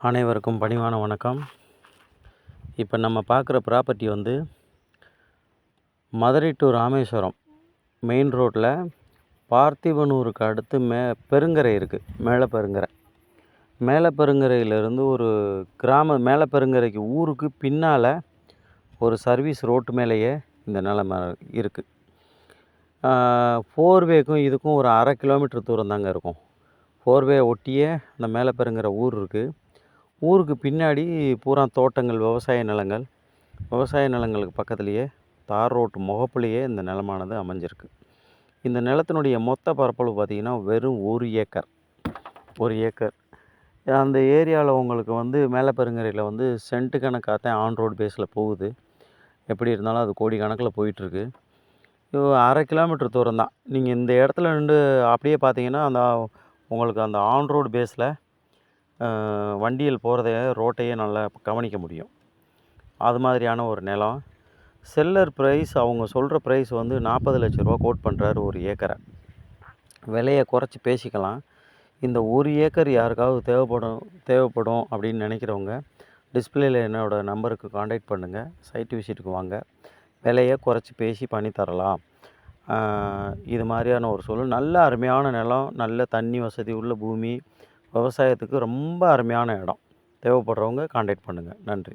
அனைவருக்கும் பணிவான வணக்கம். இப்போ நம்ம பார்க்குற ப்ராப்பர்ட்டி வந்து மதுரை டு ராமேஸ்வரம் மெயின் ரோட்டில் பார்த்திபனூருக்கு அடுத்து பெருங்கரை இருக்குது. மேலப்பெருங்கரை. மேலப்பெருங்கரையிலேருந்து ஒரு மேலப்பெருங்கரைக்கு ஊருக்கு பின்னால் ஒரு சர்வீஸ் ரோட்டு மேலேயே இந்த நிலமை இருக்குது. 4வேக்கும் இதுக்கும் ஒரு 1/2 கிலோமீட்டர் தூரம் தாங்க இருக்கும். 4வே ஒட்டியே அந்த மேலப்பெருங்கரை ஊர் இருக்குது. ஊருக்கு பின்னாடி பூரா தோட்டங்கள், விவசாய நிலங்களுக்கு பக்கத்துலேயே தார் ரோட்டு முகப்புலேயே இந்த நிலமானது அமைஞ்சிருக்கு. இந்த நிலத்தினுடைய மொத்த பரப்பளவு பார்த்திங்கன்னா வெறும் 1 ஏக்கர். 1 ஏக்கர். அந்த ஏரியாவில் உங்களுக்கு வந்து மேலப்பெருங்கரையில் வந்து சென்ட்டு கணக்காகத்தான் ஆன் ரோடு பேஸில் போகுது. எப்படி இருந்தாலும் அது கோடி கணக்கில் போயிட்டுருக்கு. 1/2 கிலோமீட்டர் தூரம் தான். நீங்கள் இந்த இடத்துல நின்று அப்படியே பார்த்தீங்கன்னா உங்களுக்கு அந்த ஆன் ரோடு பேஸில் வண்டிகள் ரோட்டையே நல்லா கவனிக்க முடியும். அது மாதிரியான ஒரு நிலம். செல்லர் ப்ரைஸ் அவங்க சொல்கிற ப்ரைஸ் வந்து 40 லட்ச ரூபா கோட் பண்ணுறாரு 1 ஏக்கரை. விலையை குறைச்சி பேசிக்கலாம். இந்த 1 ஏக்கர் யாருக்காவது தேவைப்படும் அப்படின்னு நினைக்கிறவங்க டிஸ்பிளேயில் என்னோடய நம்பருக்கு காண்டாக்ட் பண்ணுங்கள். சைட் விசிட்டுக்கு வாங்க. விலையை குறைச்சி பேசி பண்ணித்தரலாம். இது மாதிரியான ஒரு சூழல். நல்ல அருமையான நிலம், நல்ல தண்ணி வசதி உள்ள பூமி, விவசாயத்துக்கு ரொம்ப அருமையான இடம். தேவைப்படுறவங்க காண்டாக்ட் பண்ணுங்கள். நன்றி.